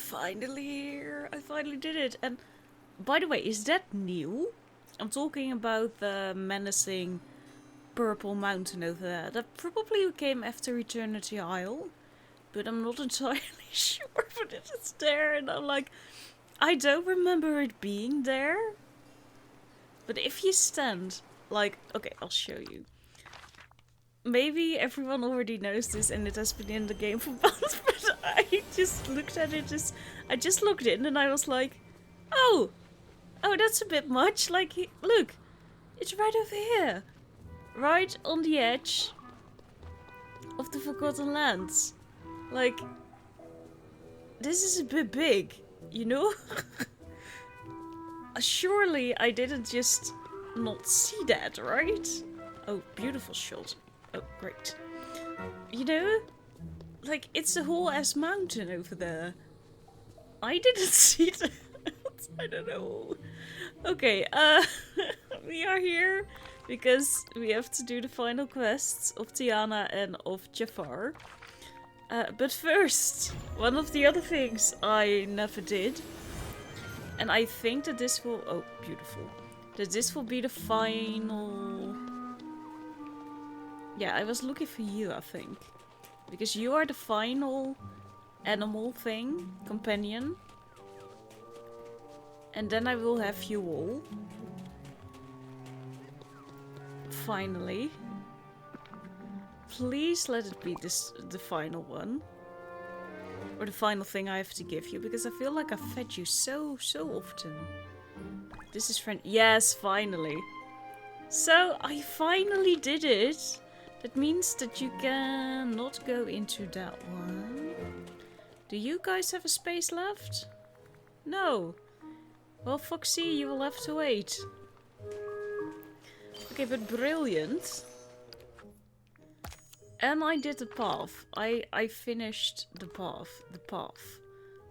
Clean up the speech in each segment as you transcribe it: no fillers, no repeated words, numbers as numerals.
finally here. I finally did it. And by the way, is that new? I'm talking about the menacing purple mountain over there. That probably came after Eternity Isle. But I'm not entirely sure, but it is there. And I'm like, I don't remember it being there. But if you stand, like, okay, I'll show you. Maybe everyone already knows this and it has been in the game for months, but I just looked at it, I just logged in and I was like, oh, that's a bit much. Like, look, it's right over here. Right on the edge of the Forgotten Lands. Like, this is a bit big, you know? Surely I didn't just not see that, right? Oh, beautiful shot. Oh, great. You know? Like, it's a whole ass mountain over there. I didn't see that. I don't know. Okay, we are here because we have to do the final quests of Tiana and of Jafar. But first, one of the other things I never did, and I think that this will... Oh, beautiful. That this will be the final... Yeah, I was looking for you, I think. Because you are the final animal thing, companion. And then I will have you all. Finally. Please let it be the final one. Or the final thing I have to give you. Because I feel like I've fed you so often. This is friend... Yes, finally. So, I finally did it. That means that you cannot go into that one. Do you guys have a space left? No. Well, Foxy, you will have to wait. Okay, but brilliant. And I did the path. I finished the path. The path.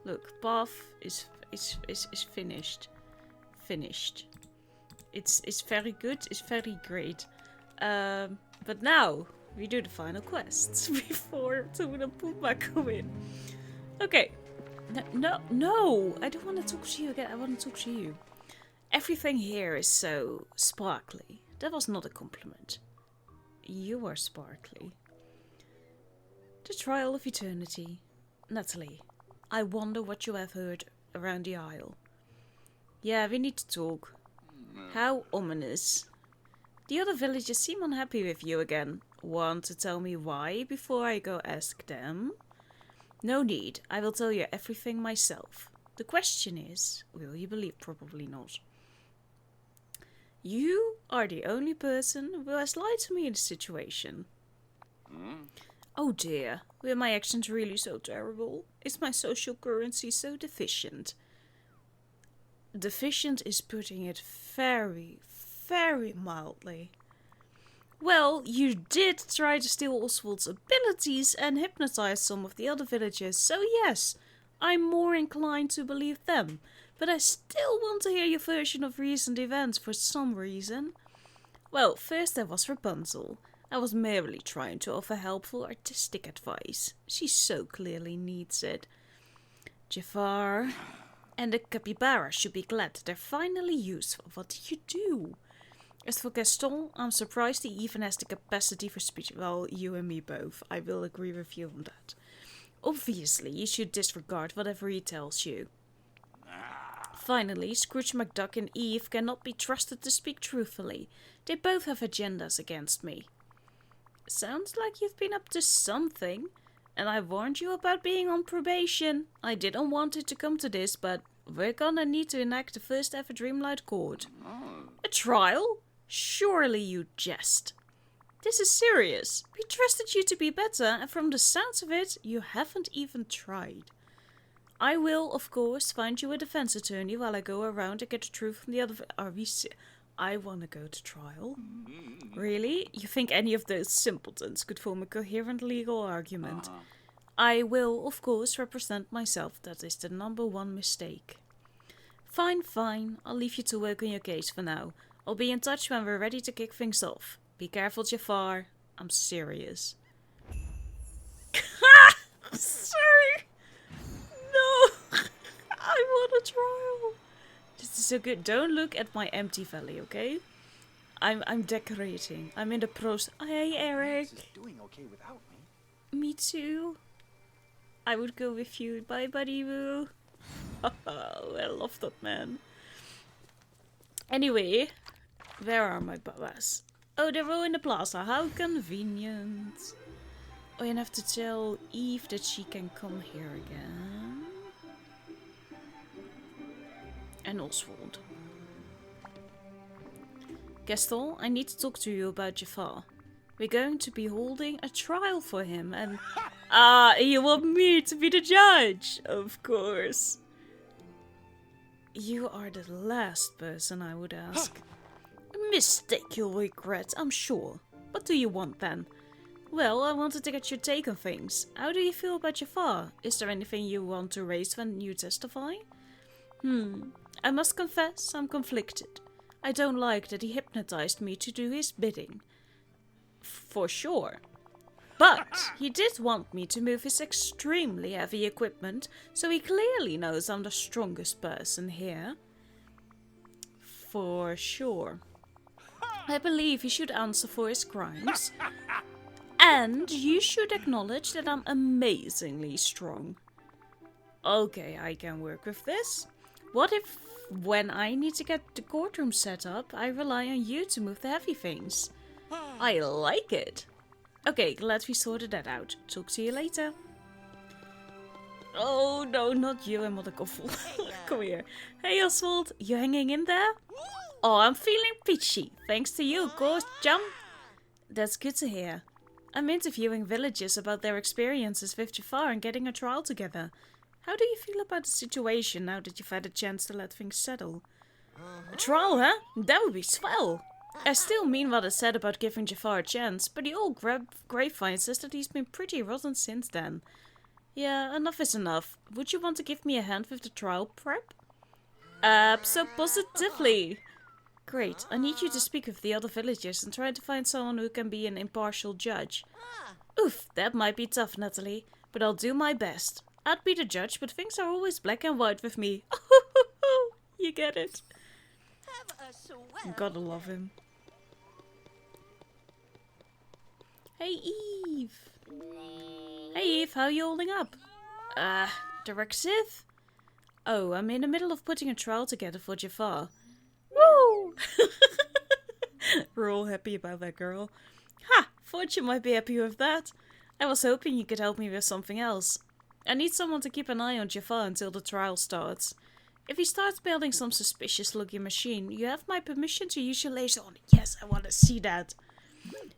Look, path is finished. Finished. It's very good. It's very great. But now we do the final quests before Toon and Poomba come in. Okay. No, I don't want to talk to you again. I want to talk to you. Everything here is so sparkly. That was not a compliment. You are sparkly. The Trial of Eternity. Nathalie, I wonder what you have heard around the Isle. Yeah, we need to talk. How ominous. The other villagers seem unhappy with you again. Want to tell me why before I go ask them? No need. I will tell you everything myself. The question is, will you believe? Probably not. You are the only person who has lied to me in this situation. Oh dear, were my actions really so terrible? Is my social currency so deficient? Deficient is putting it very mildly. Well, you did try to steal Oswald's abilities and hypnotize some of the other villagers, so yes, I'm more inclined to believe them. But I still want to hear your version of recent events for some reason. Well, first there was Rapunzel. I was merely trying to offer helpful artistic advice. She so clearly needs it. Jafar and the capybara should be glad that they're finally useful. What did you do? As for Gaston, I'm surprised he even has the capacity for speech. Well, you and me both. I will agree with you on that. Obviously, you should disregard whatever he tells you. Finally, Scrooge McDuck and Eve cannot be trusted to speak truthfully. They both have agendas against me. Sounds like you've been up to something. And I warned you about being on probation. I didn't want it to come to this, but we're gonna need to enact the first ever Dreamlight court. A trial? Surely you jest. This is serious. We trusted you to be better, and from the sounds of it, you haven't even tried. I will, of course, find you a defense attorney while I go around and get the truth from the other... I want to go to trial. Really? You think any of those simpletons could form a coherent legal argument? I will, of course, represent myself. That is the #1 mistake. Fine. I'll leave you to work on your case for now. I'll be in touch when we're ready to kick things off. Be careful, Jafar. I'm serious. Sorry. No. so good. Don't look at my empty valley, okay? I'm decorating. I'm in the process. Hey, Eric. Max is doing okay without me. Me too. I would go with you. Bye, buddy boo. I love that man. Anyway, where are my babas? Oh, they're all in the plaza. How convenient. Oh, and I have to tell Eve that she can come here again. And Oswald. Gaston, I need to talk to you about Jafar. We're going to be holding a trial for him and... you want me to be the judge? Of course. You are the last person I would ask. A mistake you'll regret, I'm sure. What do you want then? Well, I wanted to get your take on things. How do you feel about Jafar? Is there anything you want to raise when you testify? I must confess, I'm conflicted. I don't like that he hypnotized me to do his bidding. For sure. But he did want me to move his extremely heavy equipment, so he clearly knows I'm the strongest person here. For sure. I believe he should answer for his crimes. And you should acknowledge that I'm amazingly strong. Okay, I can work with this. What if, when I need to get the courtroom set up, I rely on you to move the heavy things? I like it. Okay, glad we sorted that out. Talk to you later. Oh no, not you and Mother Koffel. Come here. Hey Oswald, you hanging in there? Oh, I'm feeling peachy. Thanks to you, of course, chum. That's good to hear. I'm interviewing villagers about their experiences with Jafar and getting a trial together. How do you feel about the situation now that you've had a chance to let things settle? A trial, huh? That would be swell. I still mean what I said about giving Jafar a chance, but the old grapevine says that he's been pretty rotten since then. Yeah, enough is enough. Would you want to give me a hand with the trial prep? Positively. Great, I need you to speak with the other villagers and try to find someone who can be an impartial judge. Oof, that might be tough, Nathalie, but I'll do my best. I'd be the judge, but things are always black and white with me. You get it. Gotta love him. Hey Eve. Hey Eve, how are you holding up? Directive? Oh, I'm in the middle of putting a trial together for Jafar. Woo! We're all happy about that girl. Ha! Thought you might be happy with that. I was hoping you could help me with something else. I need someone to keep an eye on Jafar until the trial starts. If he starts building some suspicious looking machine, you have my permission to use your laser on it. Yes, I want to see that.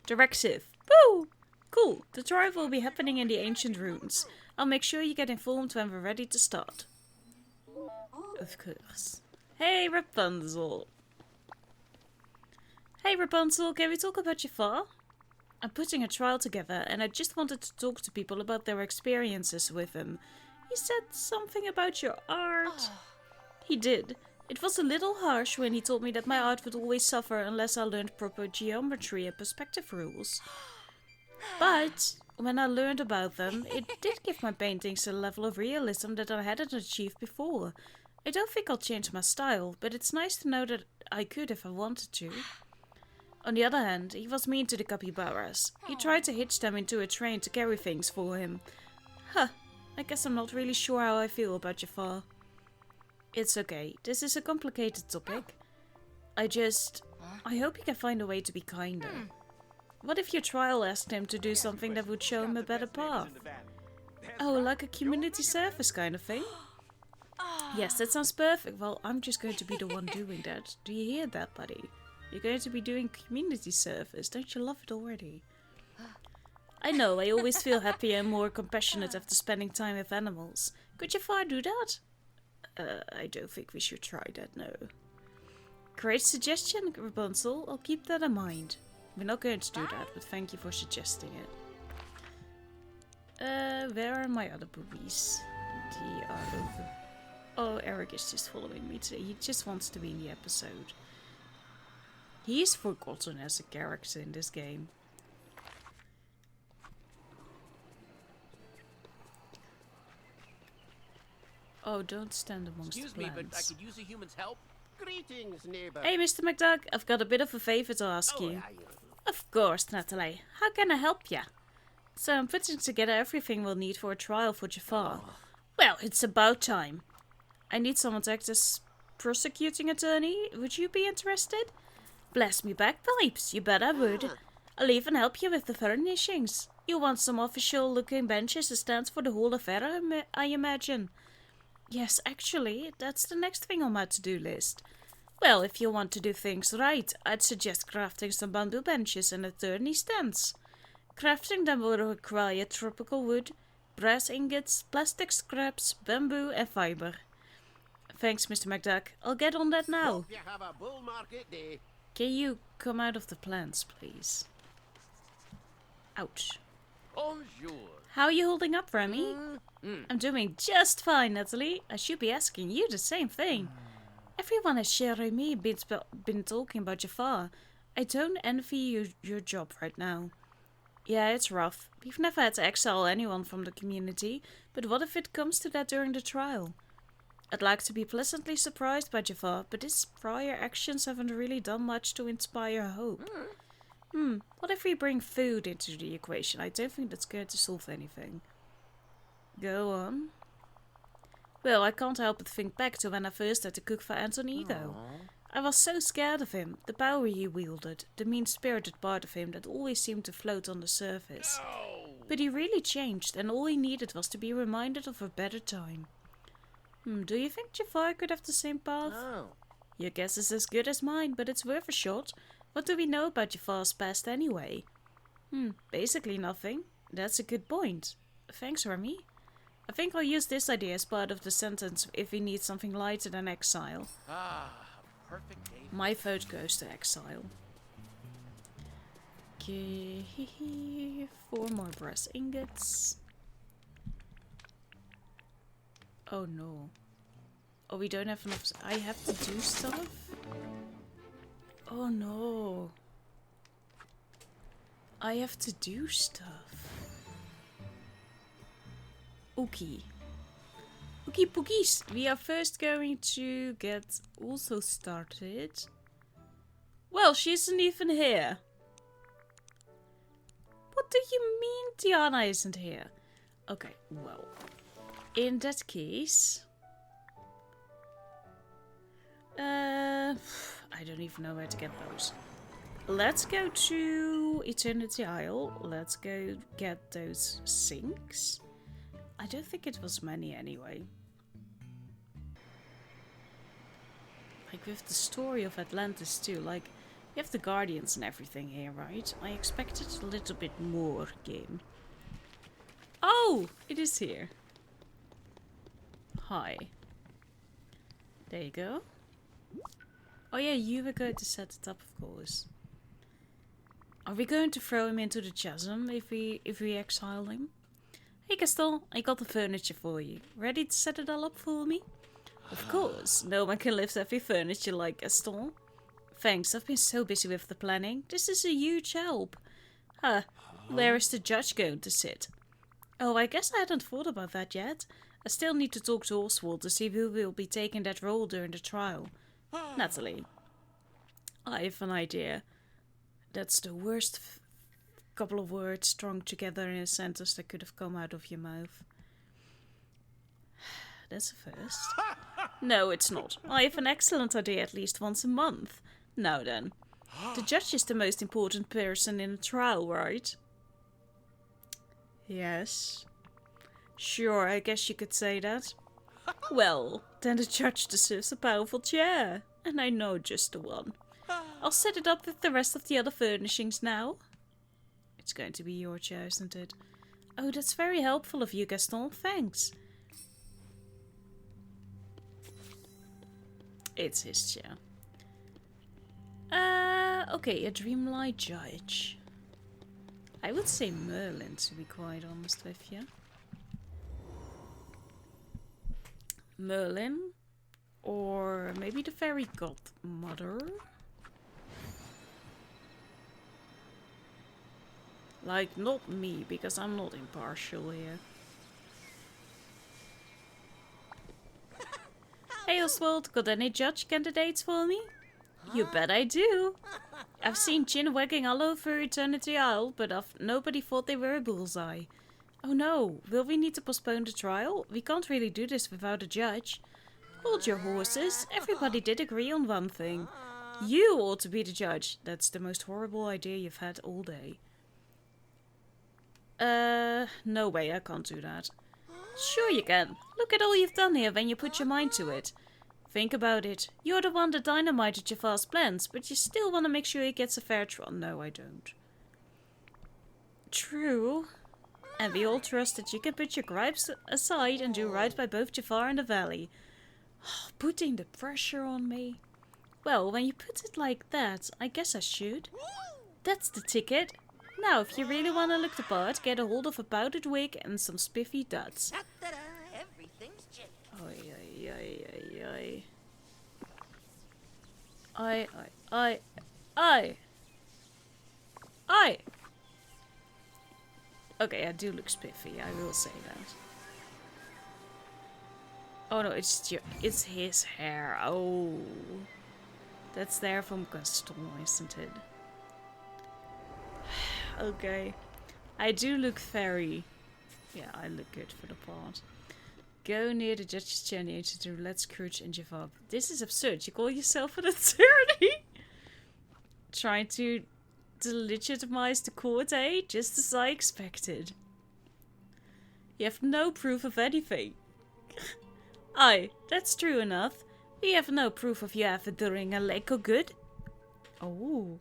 Directive. Woo! Cool. The trial will be happening in the ancient ruins. I'll make sure you get informed when we're ready to start. Of course. Hey Rapunzel. Hey Rapunzel, can we talk about Jafar? I'm putting a trial together and I just wanted to talk to people about their experiences with him. He said something about your art. He did. It was a little harsh when he told me that my art would always suffer unless I learned proper geometry and perspective rules. But when I learned about them, it did give my paintings a level of realism that I hadn't achieved before. I don't think I'll change my style, but it's nice to know that I could if I wanted to. On the other hand, he was mean to the capybaras. He tried to hitch them into a train to carry things for him. Huh, I guess I'm not really sure how I feel about Jafar. It's okay, this is a complicated topic. I hope he can find a way to be kinder. What if your trial asked him to do something that would show him a better path? Oh, like a community service kind of thing? Yes, that sounds perfect. Well, I'm just going to be the one doing that. Do you hear that, buddy? You're going to be doing community service. Don't you love it already? I know, I always feel happier and more compassionate after spending time with animals. Could Jafar do that? I don't think we should try that, no. Great suggestion, Rapunzel. I'll keep that in mind. We're not going to do that, but thank you for suggesting it. Where are my other boobies? They are over. Oh, Eric is just following me today. He just wants to be in the episode. He is forgotten as a character in this game. Oh, don't stand amongst the plants. Excuse me, but I could use a human's help. Greetings, neighbour. Hey, Mr. McDuck, I've got a bit of a favor to ask you. Of course, Nathalie. How can I help ya? So I'm putting together everything we'll need for a trial for Jafar. Well, it's about time. I need someone to act as prosecuting attorney. Would you be interested? Bless me bagpipes, you bet I would. I'll even help you with the furnishings. You want some official-looking benches and stands for the whole affair, I imagine. Yes, actually, that's the next thing on my to-do list. Well, if you want to do things right, I'd suggest crafting some bamboo benches and attorney stands. Crafting them will require tropical wood, brass ingots, plastic scraps, bamboo and fibre. Thanks, Mr. McDuck. I'll get on that now. Hope you have a bull market day. Can you come out of the plants, please? Ouch. Bonjour. How are you holding up, Remy? I'm doing just fine, Nathalie. I should be asking you the same thing. Everyone has shared me been talking about Jafar. I don't envy you your job right now. Yeah, it's rough. We've never had to exile anyone from the community, but what if it comes to that during the trial? I'd like to be pleasantly surprised by Jafar, but his prior actions haven't really done much to inspire hope. What if we bring food into the equation? I don't think that's going to solve anything. Go on. Well, I can't help but think back to when I first had to cook for Antonigo. I was so scared of him, the power he wielded, the mean-spirited part of him that always seemed to float on the surface. But he really changed, and all he needed was to be reminded of a better time. Do you think Jafar could have the same path? Your guess is as good as mine, but it's worth a shot. What do we know about Jafar's past anyway? Basically nothing. That's a good point. Thanks, Remy. I think I'll use this idea as part of the sentence if we need something lighter than exile. Perfect day. My vote goes to exile. Okay, 4 more brass ingots. Oh no. Oh, we don't have enough. I have to do stuff? Oh no. I have to do stuff. Okay. Okay, pookies. We are first going to get also started. Well, she isn't even here. What do you mean Tiana isn't here? Okay, well. In that case... I don't even know where to get those. Let's go to Eternity Isle. Let's go get those sinks. I don't think it was many anyway. Like with the story of Atlantis too, like you have the Guardians and everything here, right? I expected a little bit more game. Oh, it is here. Hi. There you go. Oh yeah, you were going to set it up, of course. Are we going to throw him into the chasm if we exile him? Hey Gaston, I got the furniture for you. Ready to set it all up for me? Of course, no one can lift heavy furniture like Gaston. Thanks, I've been so busy with the planning. This is a huge help. Where is the judge going to sit? Oh, I guess I hadn't thought about that yet. I still need to talk to Oswald to see who will be taking that role during the trial. Nathalie. I have an idea. That's the worst couple of words strung together in a sentence that could have come out of your mouth. That's a first. No, it's not. I have an excellent idea at least once a month. Now then. The judge is the most important person in a trial, right? Yes. Sure, I guess you could say that. Well, then the judge deserves a powerful chair. And I know just the one. I'll set it up with the rest of the other furnishings now. It's going to be your chair, isn't it? Oh, that's very helpful of you, Gaston. Thanks. It's his chair. Okay, a Dreamlight judge. I would say Merlin, to be quite honest with you. Merlin. Or maybe the fairy godmother. Like, not me, because I'm not impartial here. Hey Oswald, got any judge candidates for me? You bet I do. I've seen chin wagging all over Eternity Isle, but nobody thought they were a bullseye. Oh no, will we need to postpone the trial? We can't really do this without a judge. Hold your horses, everybody did agree on one thing. You ought to be the judge. That's the most horrible idea you've had all day. No way, I can't do that. Sure you can. Look at all you've done here when you put your mind to it. Think about it. You're the one that dynamited Jafar's plans, but you still want to make sure he gets a fair trial. No, I don't. True. And we all trust that you can put your gripes aside and do right by both Jafar and the valley. Putting the pressure on me. Well, when you put it like that, I guess I should. That's the ticket. Now, if you really want to look the part, get a hold of a powdered wig and some spiffy duds. Everything's cheap. I. Okay, I do look spiffy, I will say that. Oh no, it's his hair. Oh. That's there from Gaston, isn't it? Okay. I do look very... Yeah, I look good for the part. Go near the judge's chair to let Scrooge and Jafar. This is absurd. You call yourself an attorney? Trying to delegitimize the court, eh? Just as I expected. You have no proof of anything. Aye, that's true enough. We have no proof of you ever doing a lick of good. Oh.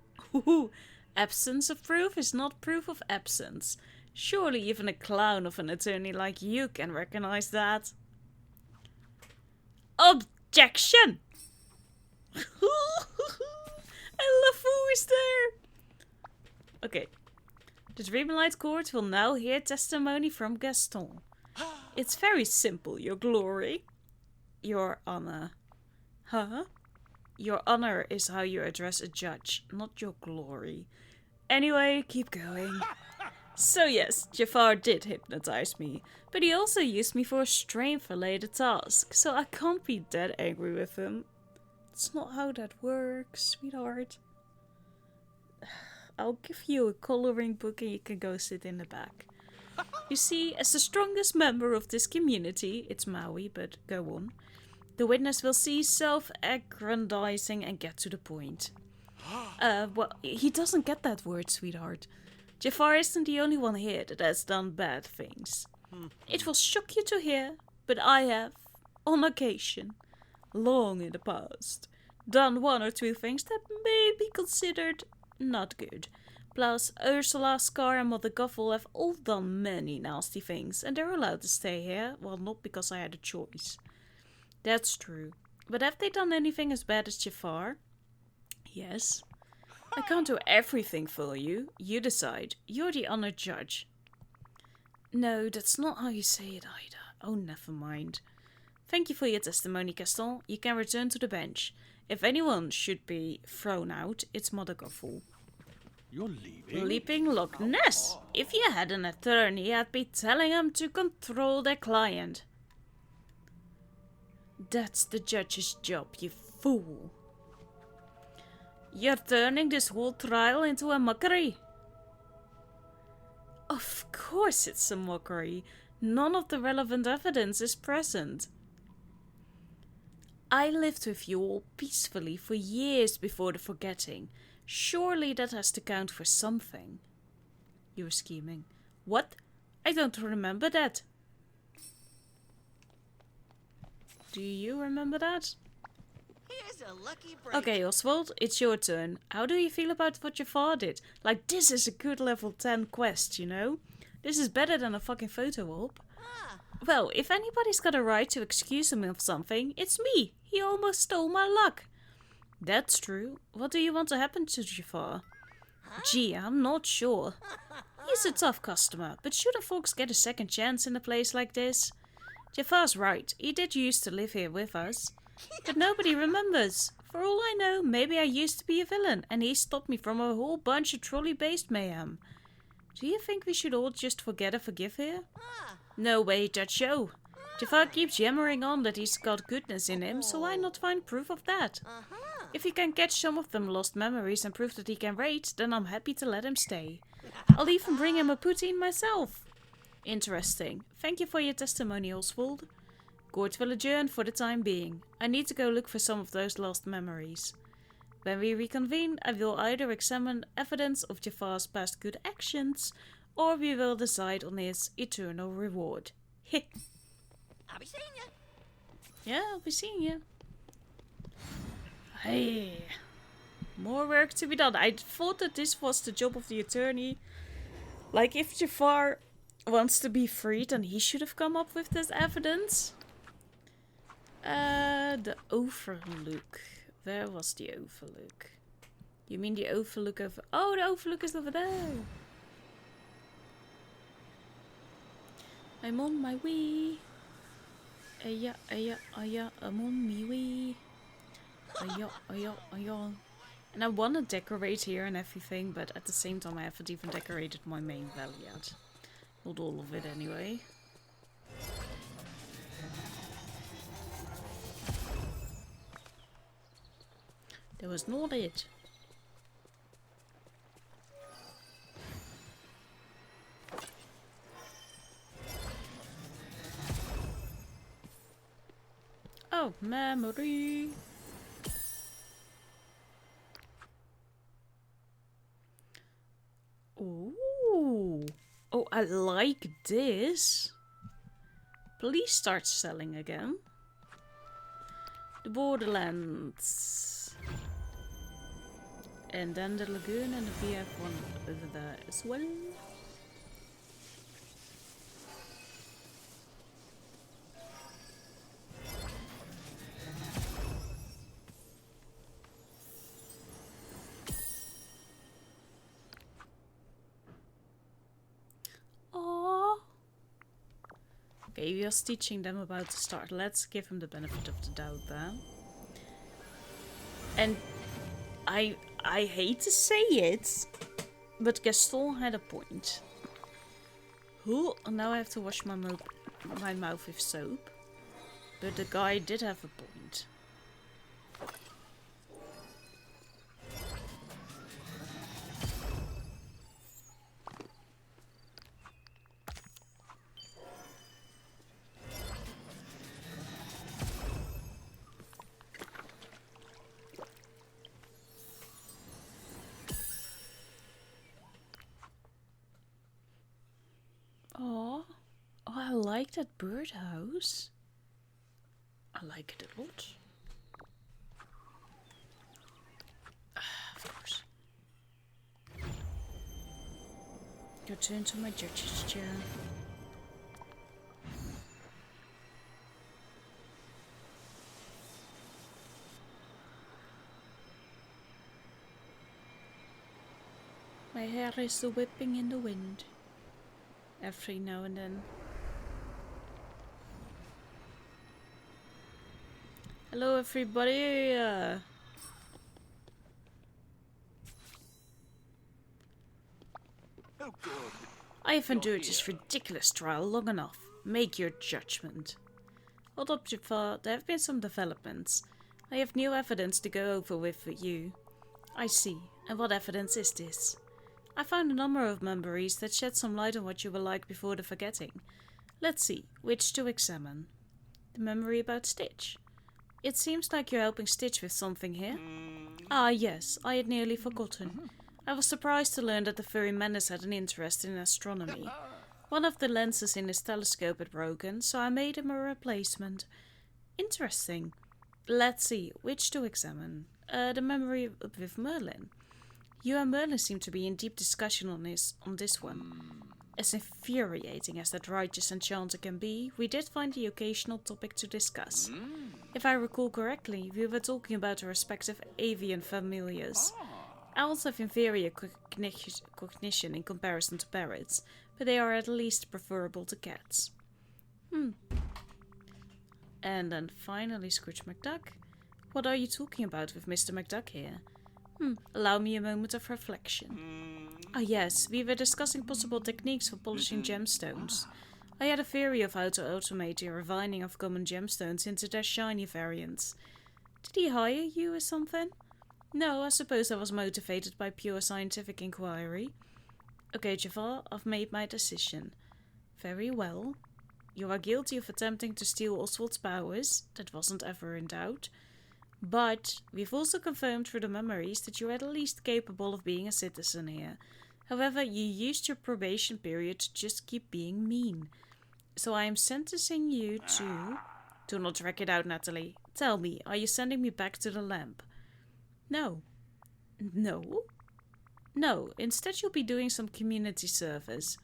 Absence of proof is not proof of absence. Surely even a clown of an attorney like you can recognize that. Objection! I love who is there. Okay. The Dreamlight court will now hear testimony from Gaston. It's very simple, your glory. Your honor. Huh? Your honor is how you address a judge, not your glory. Anyway, keep going. So yes, Jafar did hypnotize me, but he also used me for a strength-related task, so I can't be that angry with him. It's not how that works, sweetheart. I'll give you a coloring book and you can go sit in the back. You see, as the strongest member of this community, it's Maui, but go on, the witness will cease self-aggrandizing and get to the point. Well, he doesn't get that word, sweetheart. Jafar isn't the only one here that has done bad things. It will shock you to hear, but I have, on occasion, long in the past, done one or two things that may be considered not good. Plus, Ursula, Scar and Mother Gothel have all done many nasty things, and they're allowed to stay here, well, not because I had a choice. That's true. But have they done anything as bad as Jafar? Yes. I can't do everything for you. You decide. You're the honored judge. No, that's not how you say it either. Oh, never mind. Thank you for your testimony, Gaston. You can return to the bench. If anyone should be thrown out, it's Mother Gothel. You're leaving? Leaping Loch Ness. If you had an attorney, I'd be telling him to control their client. That's the judge's job, you fool. You're turning this whole trial into a mockery. Of course it's a mockery. None of the relevant evidence is present. I lived with you all peacefully for years before the forgetting. Surely that has to count for something. You were scheming. What? I don't remember that. Do you remember that? Here's a lucky break. Okay, Oswald, it's your turn. How do you feel about what your father did? Like, this is a good level 10 quest, you know? This is better than a fucking photo op. Well, if anybody's got a right to excuse him of something, it's me. He almost stole my luck. That's true. What do you want to happen to Jafar? Gee, I'm not sure. He's a tough customer, but shouldn't folks get a second chance in a place like this? Jafar's right. He did used to live here with us. But nobody remembers. For all I know, maybe I used to be a villain, and he stopped me from a whole bunch of trolley-based mayhem. Do you think we should all just forget and forgive here? No way, Judge Joe. Jafar keeps yammering on that he's got goodness in him, so why not find proof of that? If he can catch some of them lost memories and prove that he can raid, then I'm happy to let him stay. I'll even bring him a poutine myself. Interesting. Thank you for your testimony, Oswald. Court will adjourn for the time being. I need to go look for some of those lost memories. When we reconvene, I will either examine evidence of Jafar's past good actions, or we will decide on his eternal reward. Heh. I'll be seeing you. Yeah, I'll be seeing you. Hey. More work to be done. I thought that this was the job of the attorney. Like, if Jafar wants to be freed, then he should have come up with this evidence. The overlook. Where was the overlook? You mean the overlook over... Oh, the overlook is over there. I'm on my way. Yeah, I'm on my way. Yeah. And I want to decorate here and everything, but at the same time I haven't even decorated my main valley yet. Not all of it anyway. That was not it. Oh, memory. Ooh. Oh, I like this. Please start selling again. The Borderlands. And then the lagoon and the VF one over there as well. Aww. Okay, we are teaching them about the start. Let's give him the benefit of the doubt there. And I hate to say it, but Gaston had a point. Ooh, now I have to wash my mouth with soap. But the guy did have a point. Oh, I like that birdhouse. I like it a lot. Of course. Your turn to my judge's chair. My hair is whipping in the wind. Every now and then. Hello everybody! Oh, good. I have endured this ridiculous trial long enough. Make your judgment. Hold up, Jafar. There have been some developments. I have new evidence to go over with you. I see. And what evidence is this? I found a number of memories that shed some light on what you were like before the forgetting. Let's see, which to examine. The memory about Stitch. It seems like you're helping Stitch with something here. Ah yes, I had nearly forgotten. I was surprised to learn that the furry menace had an interest in astronomy. One of the lenses in his telescope had broken, so I made him a replacement. Interesting. Let's see, which to examine. The memory with Merlin. You and Merlin seem to be in deep discussion on this one. As infuriating as that righteous enchanter can be, we did find the occasional topic to discuss. If I recall correctly, we were talking about our respective avian familiars. Owls have inferior cognition in comparison to parrots, but they are at least preferable to cats. And then finally Scrooge McDuck. What are you talking about with Mr. McDuck here? Allow me a moment of reflection. Ah yes, we were discussing possible techniques for polishing gemstones. I had a theory of how to automate the refining of common gemstones into their shiny variants. Did he hire you or something? No, I suppose I was motivated by pure scientific inquiry. Okay, Jafar, I've made my decision. Very well. You are guilty of attempting to steal Oswald's powers. That wasn't ever in doubt. But we've also confirmed through the memories that you're at least capable of being a citizen here. However, you used your probation period to just keep being mean. So I am sentencing you to... Do not drag it out, Nathalie. Tell me, are you sending me back to the lamp? No. No? No, instead you'll be doing some community service.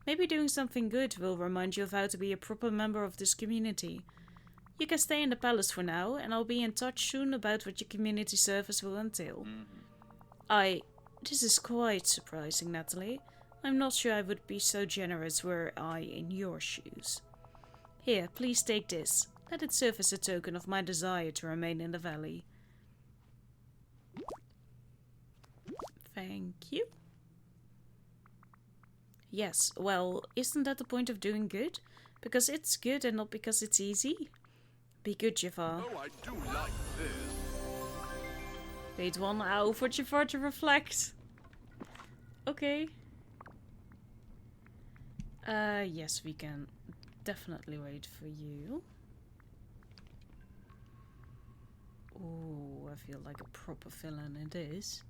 Maybe doing something good will remind you of how to be a proper member of this community. You can stay in the palace for now, and I'll be in touch soon about what your community service will entail. This is quite surprising, Nathalie. I'm not sure I would be so generous were I in your shoes. Here, please take this. Let it serve as a token of my desire to remain in the valley. Thank you. Yes, well, isn't that the point of doing good? Because it's good and not because it's easy? Be good, Jafar. Oh, I do like this. Wait 1 hour for Jafar to reflect. Okay. Yes, we can definitely wait for you. Ooh, I feel like a proper villain it is.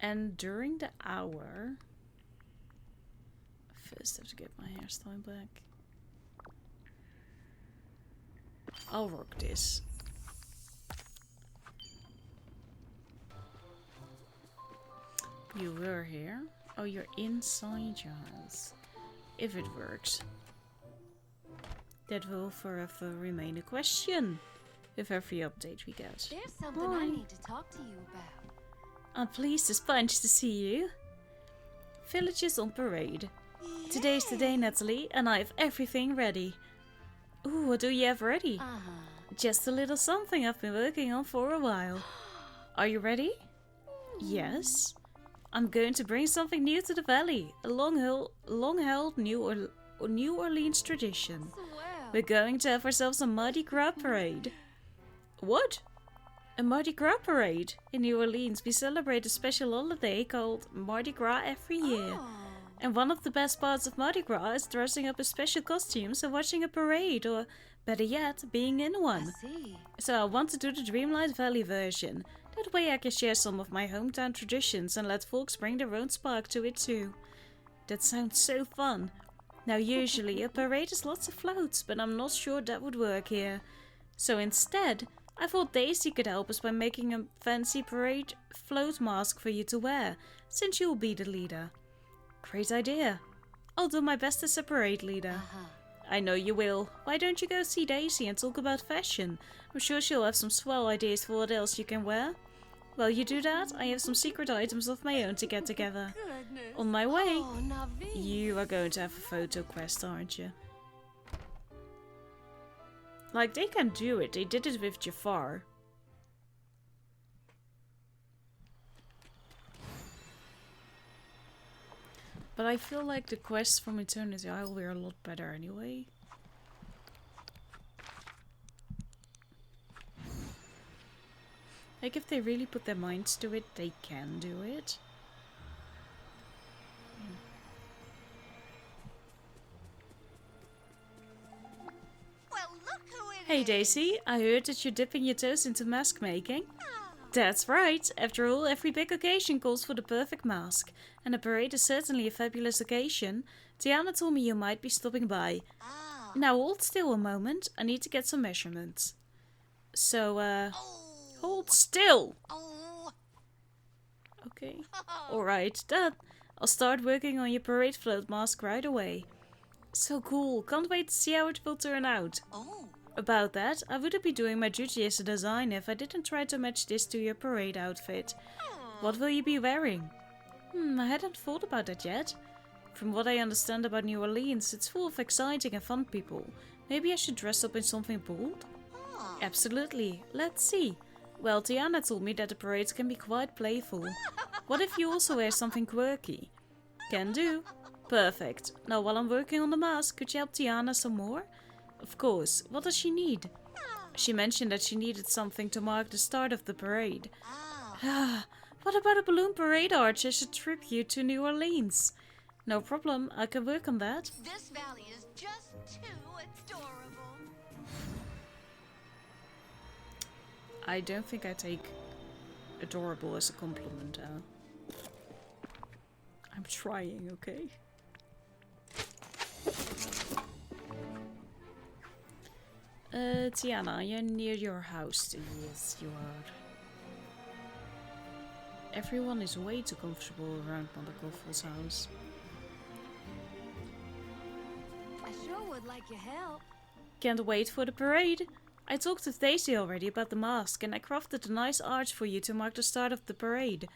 And during the hour... First I have to get my hairstyle back. I'll rock this. You were here? Oh, you're inside your house. If it works. That will forever remain a question. With every update we get. There's something I need to talk to you about. I'm pleased as punch to see you. Villagers on parade. Today's the day, Nathalie, and I have everything ready. Ooh, what do you have ready? Just a little something I've been working on for a while. Are you ready? Yes. I'm going to bring something new to the valley. A long-held New Orleans tradition. We're going to have ourselves a Mardi Gras parade. What? A Mardi Gras parade? In New Orleans, we celebrate a special holiday called Mardi Gras every year. And one of the best parts of Mardi Gras is dressing up in special costumes and watching a parade, or better yet, being in one. So I want to do the Dreamlight Valley version. That way I can share some of my hometown traditions and let folks bring their own spark to it too. That sounds so fun. Now usually a parade is lots of floats, but I'm not sure that would work here. So instead, I thought Daisy could help us by making a fancy parade float mask for you to wear, since you'll be the leader. Great idea. I'll do my best as a parade leader. I know you will. Why don't you go see Daisy and talk about fashion? I'm sure she'll have some swell ideas for what else you can wear. While you do that, I have some secret items of my own to get together. On my way. You are going to have a photo quest, aren't you? Like, they can do it. They did it with Jafar. But I feel like the quests from Eternity Isle were a lot better anyway. Like, if they really put their minds to it, they can do it. Well, look who it Hey is. Daisy, I heard that you're dipping your toes into mask making. That's right. After all, every big occasion calls for the perfect mask. And a parade is certainly a fabulous occasion. Tiana told me you might be stopping by. Now hold still a moment. I need to get some measurements. So, hold still! Oh, Okay. Alright, done. I'll start working on your parade float mask right away. So cool. Can't wait to see how it will turn out. oh. About that, I wouldn't be doing my duty as a designer if I didn't try to match this to your parade outfit. What will you be wearing? I hadn't thought about that yet. From what I understand about New Orleans, it's full of exciting and fun people. Maybe I should dress up in something bold? Absolutely. Let's see. Well, Tiana told me that the parades can be quite playful. What if you also wear something quirky? Can do. Perfect. Now while I'm working on the mask, could you help Tiana some more? Of course. What does she need? She mentioned that she needed something to mark the start of the parade. Oh. What about a balloon parade arch as a tribute to New Orleans? No problem, I can work on that. This valley is just too adorable. I don't think I take adorable as a compliment. I'm trying, okay? Tiana, you're near your house. Yes, you are. Everyone is way too comfortable around Mother Goffel's house. I sure would like your help. Can't wait for the parade. I talked to Daisy already about the mask and I crafted a nice arch for you to mark the start of the parade.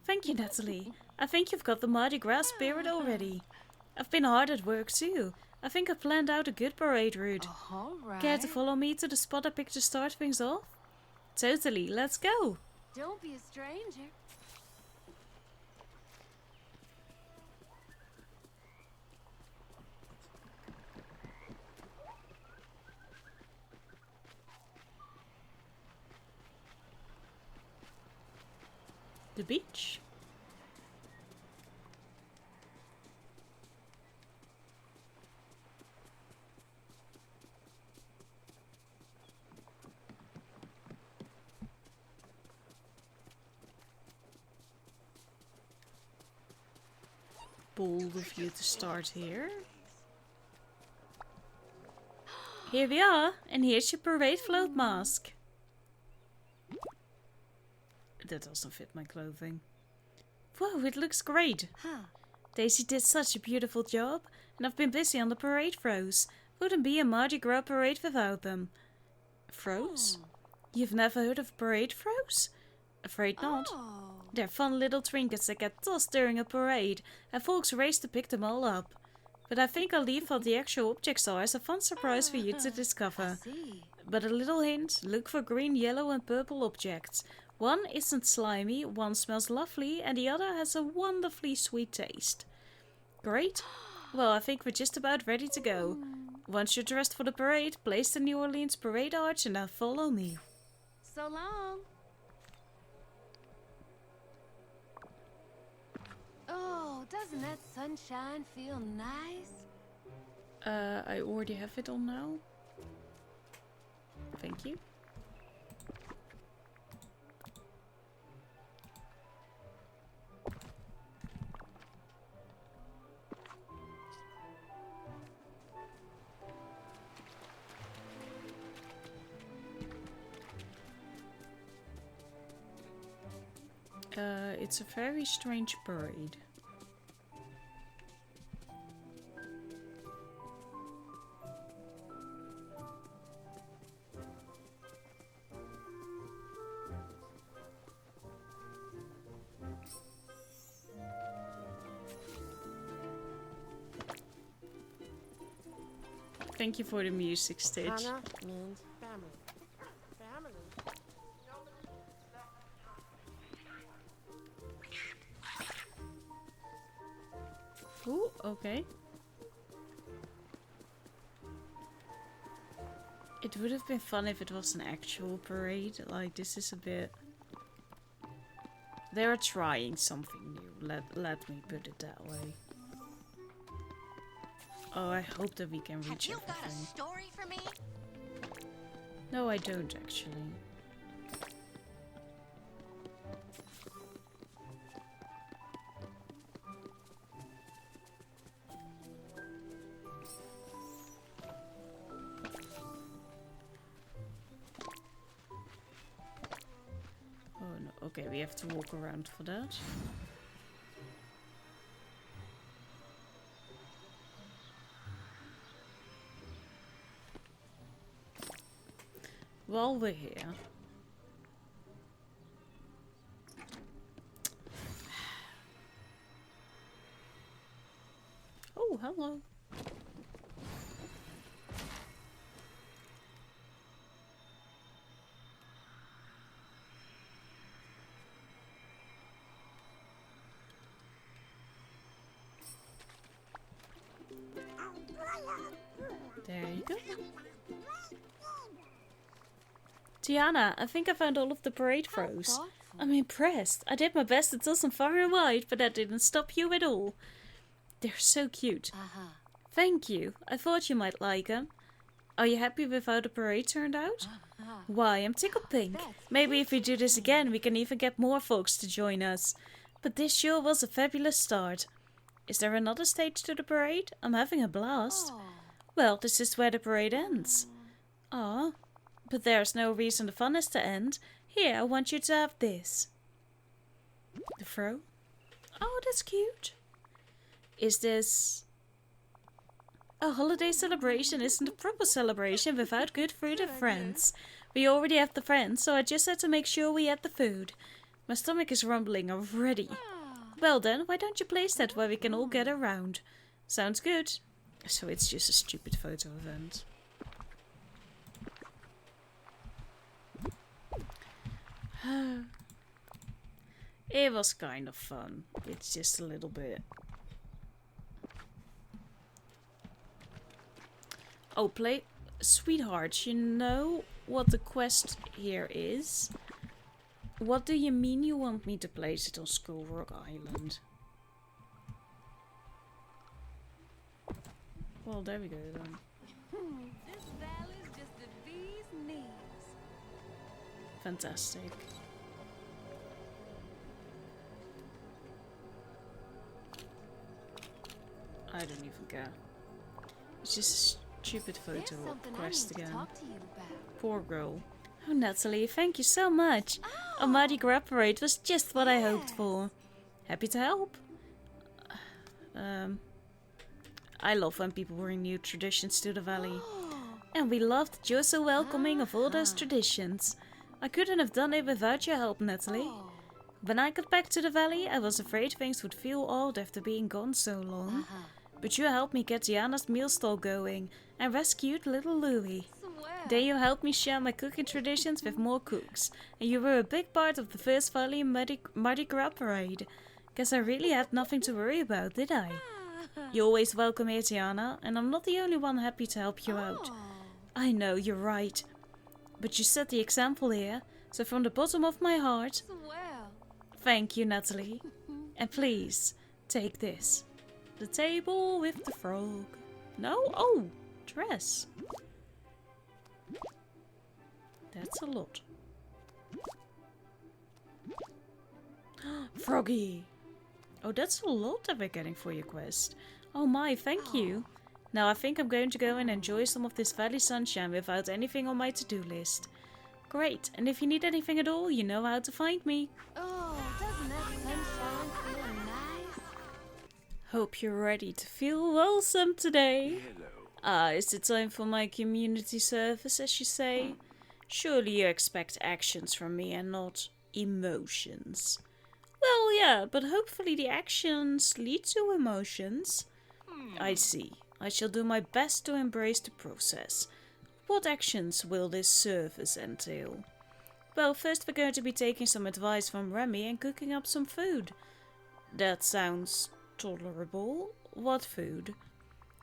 Thank you, Nathalie. I think you've got the Mardi Gras spirit already. I've been hard at work too. I think I planned out a good parade route. All right. Care to follow me to the spot I picked to start things off? Totally, let's go. Don't be a stranger. The beach. Bold of you to start here. Here we are, and here's your parade float mask. That doesn't fit my clothing. Whoa, it looks great. Huh. Daisy did such a beautiful job, and I've been busy on the parade throws. Wouldn't be a Mardi Gras parade without them. Throws? You've never heard of parade throws? Afraid not. Oh. They're fun little trinkets that get tossed during a parade, and folks race to pick them all up. But I think I'll leave what the actual objects are as a fun surprise for you to discover. See. But a little hint, look for green, yellow and purple objects. One isn't slimy, one smells lovely, and the other has a wonderfully sweet taste. Great. Well, I think we're just about ready to go. Once you're dressed for the parade, place the New Orleans parade arch and now follow me. So long. Oh, doesn't that sunshine feel nice? I already have it on now. Thank you. It's a very strange parade. Thank you for the music, Stitch. Hannah means family. Family. Ooh, okay. It would have been fun if it was an actual parade. Like, this is a bit... They're trying something new. Let me put it that way. Oh, I hope that we can Have reach you got a everything. story for me? No, I don't actually. Oh no, okay, we have to walk around for that. While we're here... Oh, hello. There you go. Tiana, I think I found all of the parade throws. I'm impressed. I did my best to toss them far and wide, but that didn't stop you at all. They're so cute. Thank you. I thought you might like them. Are you happy with how the parade turned out? Why, I'm tickled pink. Maybe if we do this again, we can even get more folks to join us. But this sure was a fabulous start. Is there another stage to the parade? I'm having a blast. Well, this is where the parade ends. Ah, but there's no reason the fun is to end. Here, I want you to have this. The throw? Oh, that's cute. Is this... A holiday celebration isn't a proper celebration without good food and friends. We already have the friends, so I just had to make sure we had the food. My stomach is rumbling already. Well then, why don't you place that where we can all get around? Sounds good. So it's just a stupid photo event. It was kind of fun. It's just a little bit. Oh, play... Sweetheart, you know what the quest here is? What do you mean you want me to place it on Skull Rock Island? Well, there we go then. This valley's just a bee's knees. Fantastic. I don't even care. It's just a stupid photo quest again. Poor girl. Oh, Nathalie, thank you so much. A Mardi Gras parade was just what I hoped for. Happy to help. I love when people bring new traditions to the valley. And we loved that you're so welcoming of all those traditions. I couldn't have done it without your help, Nathalie. When I got back to the valley, I was afraid things would feel odd after being gone so long. But you helped me get Tiana's meal stall going and rescued little Louie. Then you helped me share my cooking traditions with more cooks. And you were a big part of the first Valley Mardi Gras parade. Guess I really had nothing to worry about, did I? You're always welcome here, Tiana, and I'm not the only one happy to help you out. I know, you're right. But you set the example here, so from the bottom of my heart, thank you, Nathalie. And please, take this. The table with the frog. No? Oh, dress. That's a lot. Froggy. Oh, that's a lot that we're getting for your quest. Oh my, thank you. Now I think I'm going to go and enjoy some of this valley sunshine without anything on my to-do list. Great, and if you need anything at all, you know how to find me. Oh, doesn't that sunshine feel nice? Hope you're ready to feel wholesome today. Hello. Is it time for my community service, as you say? Surely you expect actions from me and not emotions. Well, yeah, but hopefully the actions lead to emotions. I see. I shall do my best to embrace the process. What actions will this service entail? Well, first we're going to be taking some advice from Remy and cooking up some food. That sounds tolerable. What food?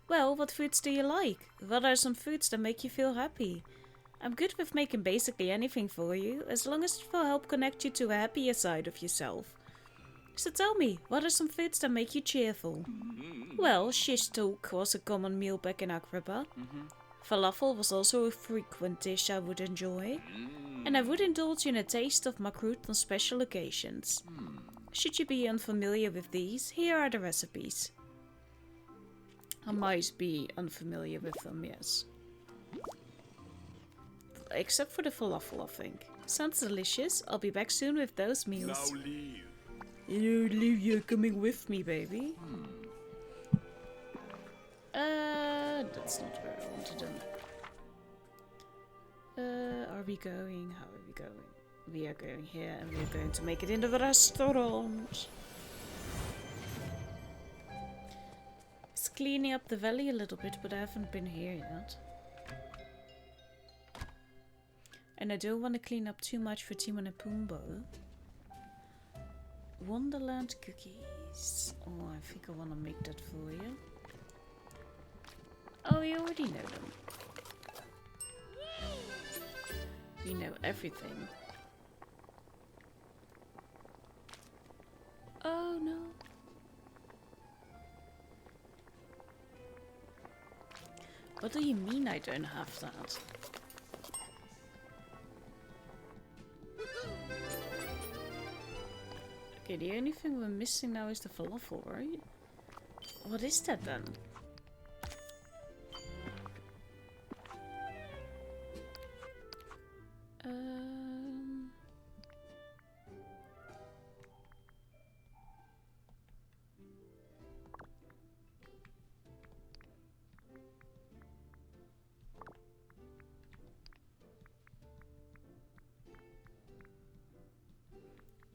Well, what foods do you like? What are some foods that make you feel happy? I'm good with making basically anything for you, as long as it will help connect you to a happier side of yourself. So tell me, what are some foods that make you cheerful? Well, shish took was a common meal back in Agrabah. Falafel was also a frequent dish I would enjoy. And I would indulge in a taste of makrut on special occasions. Should you be unfamiliar with these, here are the recipes. I might be unfamiliar with them, yes. Except for the falafel, I think. Sounds delicious. I'll be back soon with those meals. Now leave. You're coming with me, baby. That's not where I wanted them. Are we going? How are we going? We are going here and we are going to make it in the restaurant. It's cleaning up the valley a little bit, but I haven't been here yet. And I don't want to clean up too much for Timon and Pumbaa. Wonderland cookies. Oh, I think I want to make that for you. Oh, we already know them. We know everything. Oh no. What do you mean I don't have that? Okay, the only thing we're missing now is the falafel, right? What is that then?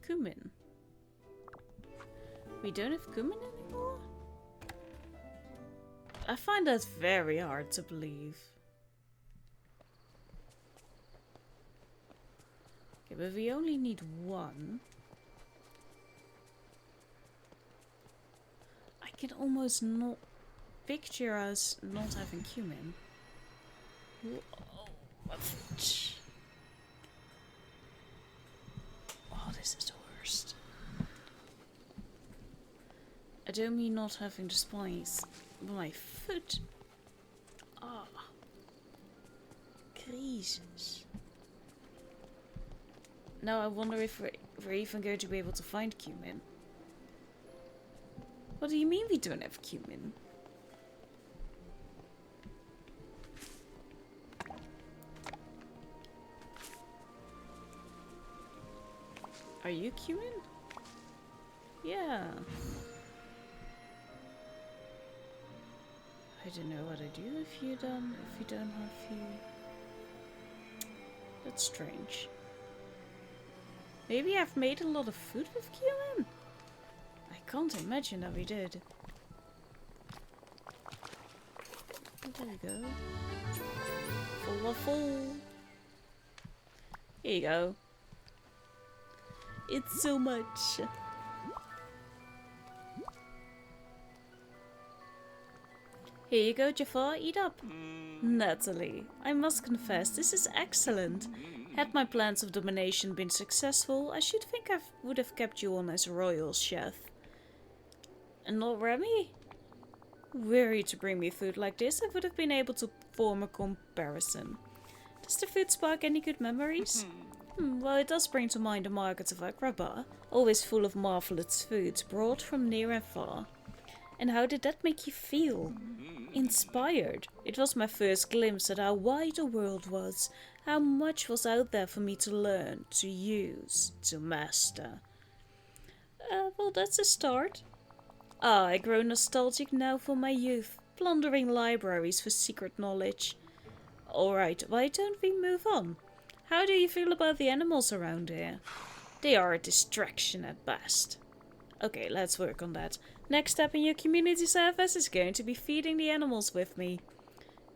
Cumin. We don't have cumin anymore? I find that very hard to believe. Okay, but we only need one. I can almost not picture us not having cumin. Whoa, what's... Oh, this is the worst. I don't mean not having the spice, but my foot. Ah, oh. Jesus. Now I wonder if we're even going to be able to find cumin. What do you mean we don't have cumin? Are you cumin? Yeah. I don't know what to do if you don't have you. That's strange. Maybe I've made a lot of food with cumin? I can't imagine that we did. There we go. Falafel. Here you go. It's so much. Here you go, Jafar, eat up. Nathalie, I must confess, this is excellent. Had my plans of domination been successful, I should think I would have kept you on as a royal chef. And not Remy? Were you to bring me food like this, I would have been able to form a comparison. Does the food spark any good memories? Well, it does bring to mind the markets of Agrabah, always full of marvelous foods brought from near and far. And how did that make you feel? Inspired. It was my first glimpse at how wide the world was, how much was out there for me to learn, to use, to master. Well, that's a start. I grow nostalgic now for my youth, plundering libraries for secret knowledge. Alright, why don't we move on? How do you feel about the animals around here? They are a distraction at best. Okay, let's work on that. Next step in your community service is going to be feeding the animals with me.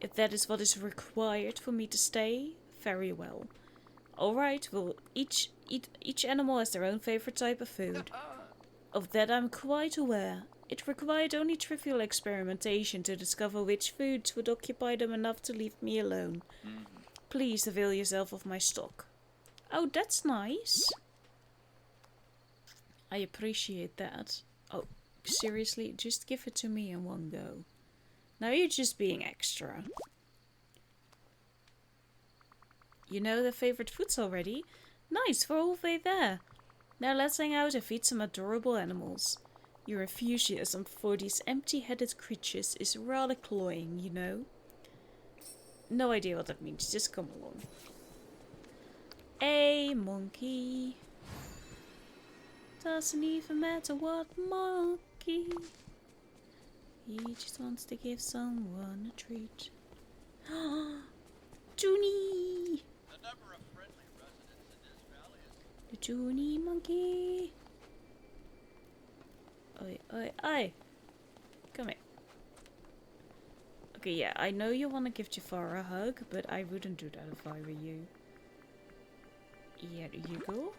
If that is what is required for me to stay, very well. Alright, well, each animal has their own favorite type of food. Of that I'm quite aware. It required only trivial experimentation to discover which foods would occupy them enough to leave me alone. Please avail yourself of my stock. Oh, that's nice. I appreciate that. Oh, seriously? Just give it to me in one go. Now you're just being extra. You know their favorite foods already? Nice, we're all the way there. Now let's hang out and feed some adorable animals. Your enthusiasm for these empty-headed creatures is rather cloying, you know? No idea what that means, just come along. Hey, monkey. Doesn't even matter what monkey. He just wants to give someone a treat. Junie! The number of friendly residents in this valley is... The Junie monkey. Oi, oi, oi. Come here. Okay, yeah, I know you want to give Jafar a hug, but I wouldn't do that if I were you. Here you go.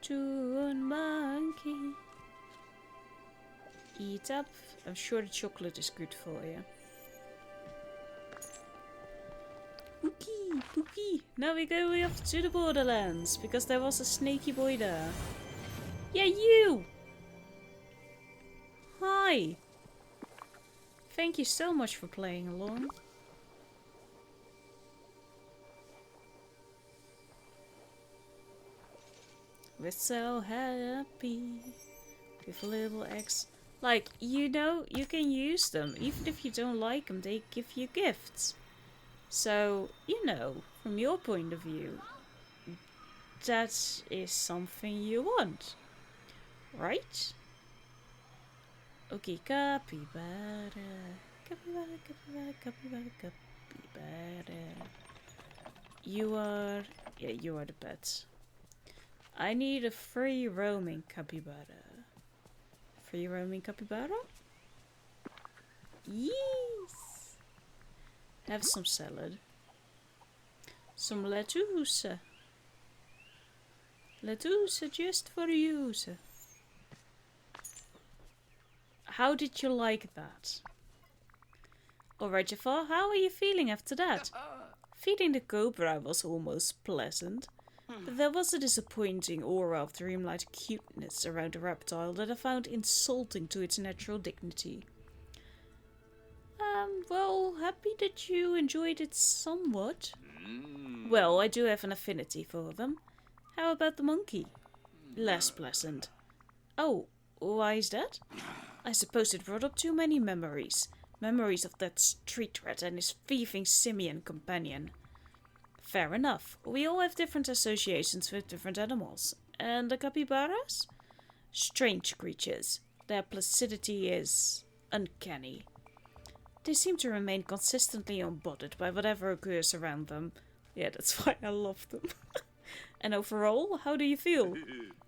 June monkey. Eat up. I'm sure the chocolate is good for you. Pookie, Pookie. Now we go off to the Borderlands, because there was a snaky boy there. Yeah, you! Hi! Thank you so much for playing along. We're so happy with little eggs. Like, you know, you can use them. Even if you don't like them, they give you gifts. So, you know, from your point of view, that is something you want. Right? Okay, capybara. Capybara, capybara, capybara, capybara. You are... yeah, you are the pet. I need a free roaming capybara. Free roaming capybara? Yes! Have some salad. Some lettuce. Lettuce just for you. How did you like that? Alright, Jafar, how are you feeling after that? Feeding the cobra was almost pleasant, but there was a disappointing aura of dreamlight cuteness around the reptile that I found insulting to its natural dignity. Well, happy that you enjoyed it somewhat. Well, I do have an affinity for them. How about the monkey? Less pleasant. Oh, why is that? I suppose it brought up too many memories. Memories of that street rat and his thieving simian companion. Fair enough. We all have different associations with different animals. And the capybaras? Strange creatures. Their placidity is uncanny. They seem to remain consistently unbothered by whatever occurs around them. Yeah, that's why I love them. And overall, how do you feel?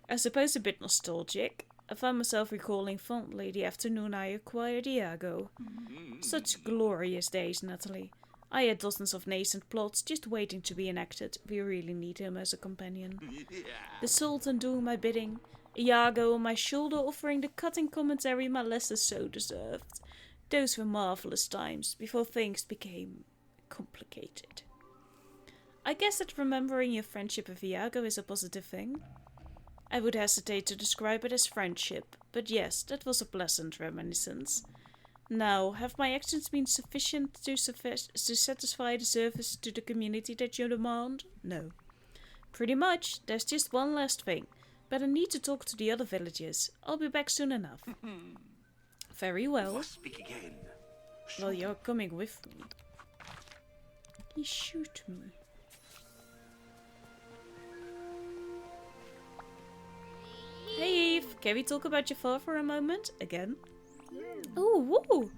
I suppose a bit nostalgic. I found myself recalling fondly the afternoon I acquired Iago. Such glorious days, Nathalie. I had dozens of nascent plots just waiting to be enacted. We really need him as a companion. The Sultan doing my bidding. Iago on my shoulder offering the cutting commentary my lesson so deserved. Those were marvelous times before things became complicated. I guess that remembering your friendship with Iago is a positive thing. I would hesitate to describe it as friendship, but yes, that was a pleasant reminiscence. Now, have my actions been sufficient to satisfy the service to the community that you demand? No. Pretty much, there's just one last thing, but I need to talk to the other villagers. I'll be back soon enough. Very well. Speak again. Well, you're coming with me. He shoot me. Hey Eve, can we talk about Jafar for a moment? Again? Oh, woo!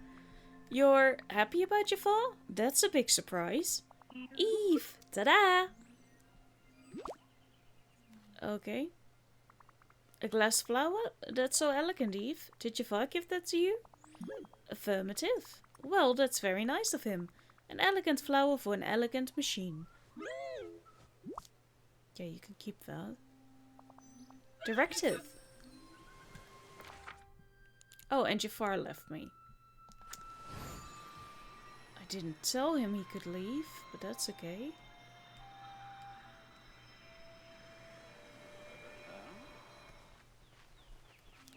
You're happy about Jafar? That's a big surprise. Eve, ta-da! Okay. A glass flower? That's so elegant, Eve. Did Jafar give that to you? Affirmative. Well, that's very nice of him. An elegant flower for an elegant machine. Yeah, you can keep that. Directive. Oh, and Jafar left me. I didn't tell him he could leave, but that's okay.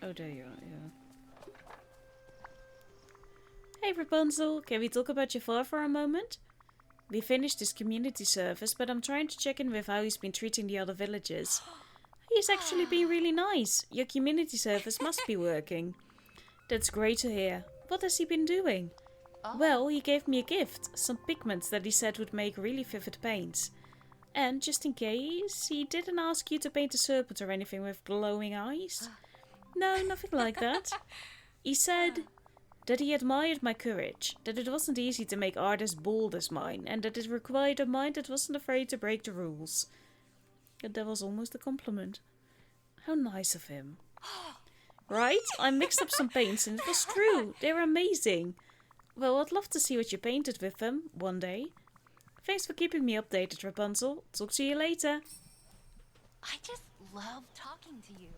Oh, there you are, yeah. Hey Rapunzel, can we talk about Jafar for a moment? We finished his community service, but I'm trying to check in with how he's been treating the other villagers. He's actually been really nice. Your community service must be working. That's great to hear. What has he been doing? Well, he gave me a gift. Some pigments that he said would make really vivid paints. And just in case, he didn't ask you to paint a serpent or anything with glowing eyes. No, nothing like that. He said that he admired my courage, that it wasn't easy to make art as bold as mine, and that it required a mind that wasn't afraid to break the rules. And that was almost a compliment. How nice of him. Right? I mixed up some paints and it was true. They're amazing. Well, I'd love to see what you painted with them one day. Thanks for keeping me updated, Rapunzel. Talk to you later. I just love talking to you.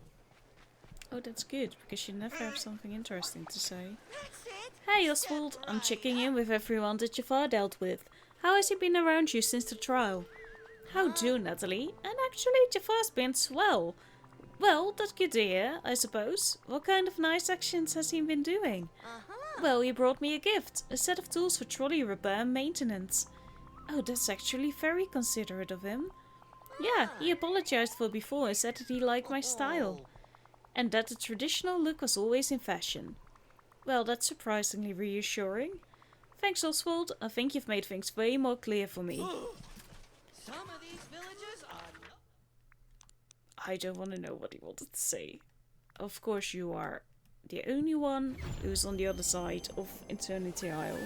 Oh, that's good, because you never have something interesting to say. That's it. Hey Oswald, I'm checking in with everyone that Jafar dealt with. How has he been around you since the trial? How do, Nathalie? And actually, Jafar's been swell. Well, that's good to hear, I suppose. What kind of nice actions has he been doing? Well, he brought me a gift. A set of tools for trolley repair and maintenance. Oh, that's actually very considerate of him. Yeah, he apologized for before and said that he liked my style. And that the traditional look was always in fashion. Well, that's surprisingly reassuring. Thanks, Oswald. I think you've made things way more clear for me. Some of these villages are I don't want to know what he wanted to say. Of course you are the only one who's on the other side of Eternity Isle.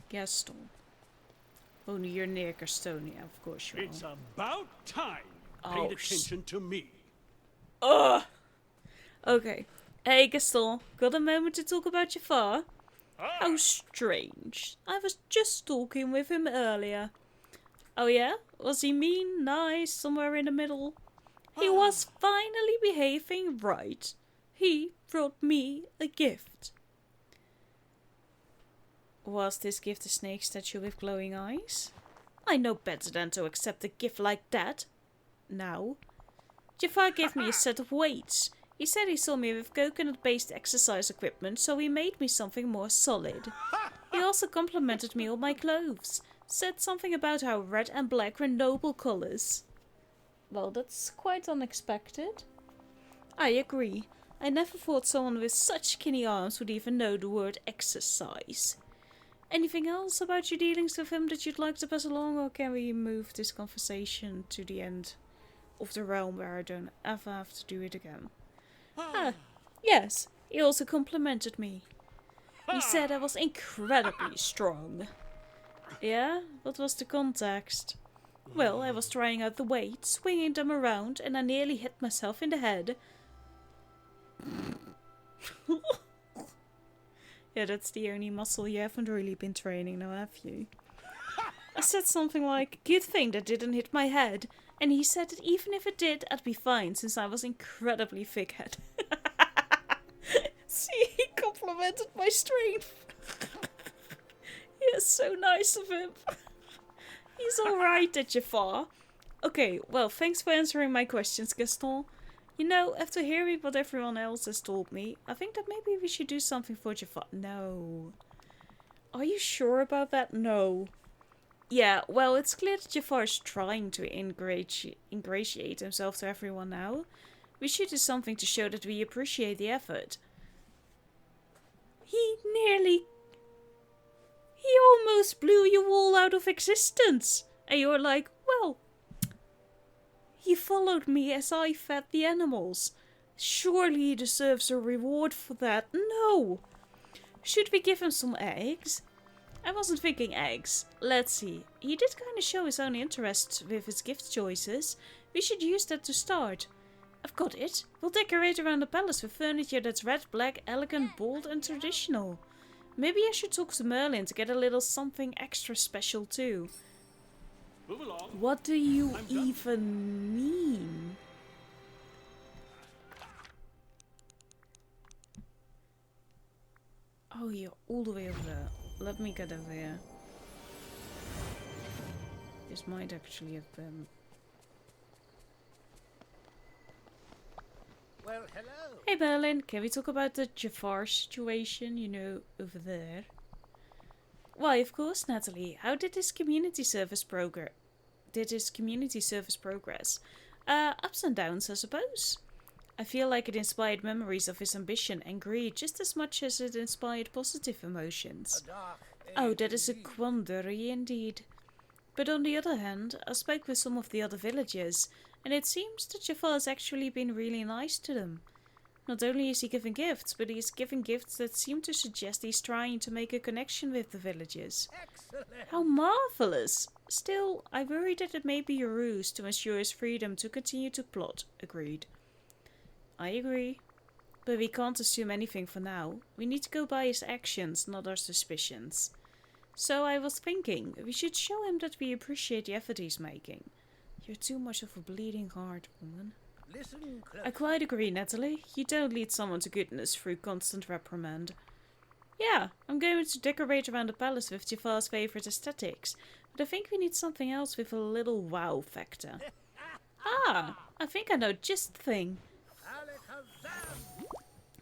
Gaston. Only you're near Gastonia, of course you are. It's about time you Oh, paid attention to me. Ugh! Okay. Hey Gaston, got a moment to talk about Jafar? How strange. I was just talking with him earlier. Oh yeah? Was he mean, nice, somewhere in the middle? He was finally behaving right. He brought me a gift. Was this gift a snake statue with glowing eyes? I know better than to accept a gift like that. Now. Jafar gave me a set of weights. He said he saw me with coconut-based exercise equipment, so he made me something more solid. He also complimented me on my clothes. Said something about how red and black were noble colours. Well, that's quite unexpected. I agree. I never thought someone with such skinny arms would even know the word exercise. Anything else about your dealings with him that you'd like to pass along, or can we move this conversation to the end of the realm where I don't ever have to do it again? Yes, he also complimented me. He said I was incredibly strong. Yeah? What was the context? Well, I was trying out the weights, swinging them around, and I nearly hit myself in the head. Yeah, that's the only muscle you haven't really been training now, have you? I said something like, good thing that didn't hit my head. And he said that even if it did, I'd be fine, since I was incredibly thick-headed. See, he complimented my strength. It's so nice of him. He's alright at Jafar. Okay, well, thanks for answering my questions, Gaston. You know, after hearing what everyone else has told me, I think that maybe we should do something for Jafar. No. Are you sure about that? No. Yeah, well, it's clear that Jafar is trying to ingratiate himself to everyone now. We should do something to show that we appreciate the effort. He almost blew you all out of existence. And you're like, well, he followed me as I fed the animals. Surely he deserves a reward for that. No. Should we give him some eggs? I wasn't thinking eggs. Let's see. He did kind of show his own interest with his gift choices. We should use that to start. I've got it. We'll decorate around the palace with furniture that's red, black, elegant, bold and traditional. Maybe I should talk to Merlin to get a little something extra special too. Move along. What do you even mean? Oh, you're all the way over there. Let me get over here. This might actually have been... Well, hello. Hey Merlin, can we talk about the Jafar situation, you know, over there? Why, of course, Nathalie. How did his community service progress? Ups and downs, I suppose. I feel like it inspired memories of his ambition and greed just as much as it inspired positive emotions. Oh, that is a quandary indeed. But on the other hand, I spoke with some of the other villagers, and it seems that Jafar has actually been really nice to them. Not only is he giving gifts, but he's giving gifts that seem to suggest he's trying to make a connection with the villagers. Excellent. How marvellous! Still, I worry that it may be a ruse to ensure his freedom to continue to plot. Agreed. I agree. But we can't assume anything for now. We need to go by his actions, not our suspicions. So I was thinking, we should show him that we appreciate the effort he's making. You're too much of a bleeding heart, woman. Listen close. I quite agree, Nathalie. You don't lead someone to goodness through constant reprimand. Yeah, I'm going to decorate around the palace with Jafar's favorite aesthetics, but I think we need something else with a little wow factor. Ah, I think I know just the thing. Alakazam!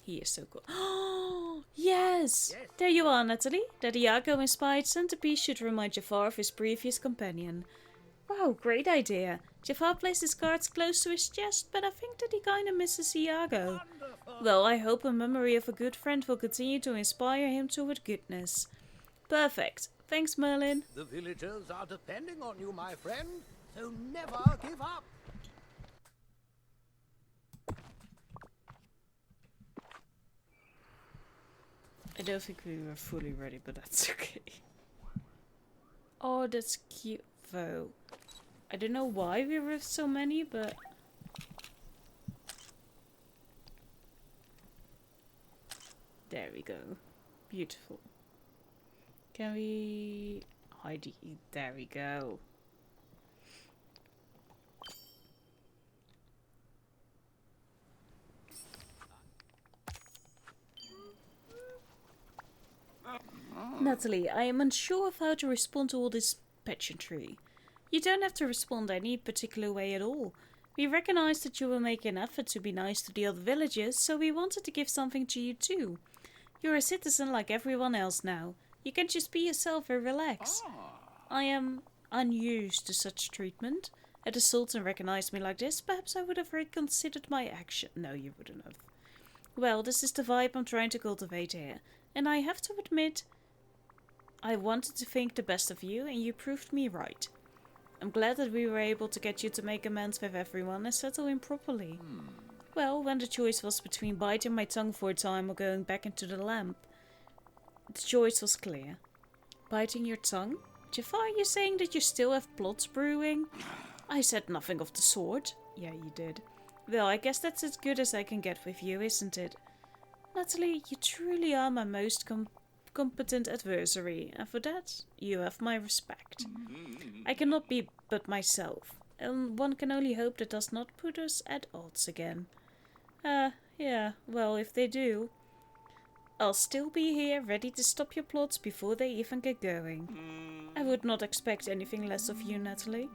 He is so cool. Oh, yes! There you are, Nathalie. That Iago-inspired centerpiece should remind Jafar of his previous companion. Wow, great idea. Jafar placed his cards close to his chest, but I think that he kinda misses Iago. Well, I hope a memory of a good friend will continue to inspire him toward goodness. Perfect. Thanks, Merlin. The villagers are depending on you, my friend, so never give up. I don't think we were fully ready, but that's okay. Oh, that's cute, though. I don't know why we were so many, but... There we go. Beautiful. Can we... Heidi, there we go. Nathalie, I am unsure of how to respond to all this pageantry. You don't have to respond any particular way at all. We recognize that you will make an effort to be nice to the other villagers, so we wanted to give something to you too. You're a citizen like everyone else now. You can just be yourself and relax. I am unused to such treatment. Had the Sultan recognized me like this, perhaps I would have reconsidered my action. No, you wouldn't have. Well, this is the vibe I'm trying to cultivate here. And I have to admit, I wanted to think the best of you, and you proved me right. I'm glad that we were able to get you to make amends with everyone and settle in properly. Well, when the choice was between biting my tongue for a time or going back into the lamp, the choice was clear. Biting your tongue? Jafar, you're saying that you still have plots brewing? I said nothing of the sort. Yeah, you did. Well, I guess that's as good as I can get with you, isn't it? Nathalie, you truly are my most competent adversary, and for that, you have my respect. I cannot be but myself, and one can only hope that does not put us at odds again. Yeah, well, if they do, I'll still be here, ready to stop your plots before they even get going. I would not expect anything less of you, Nathalie.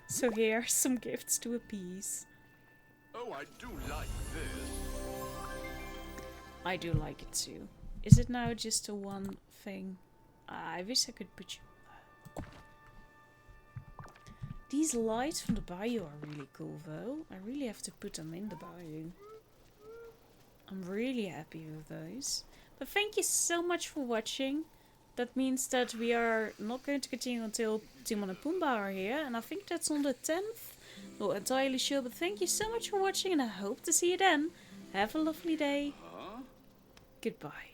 So here are some gifts to appease. Oh, I do like this. I do like it too. Is it now just a one thing? I wish I could put you... These lights from the bayou are really cool though. I really have to put them in the bayou. I'm really happy with those. But thank you so much for watching. That means that we are not going to continue until Timon and Pumbaa are here. And I think that's on the 10th. Not entirely sure, but thank you so much for watching and I hope to see you then. Have a lovely day. Goodbye.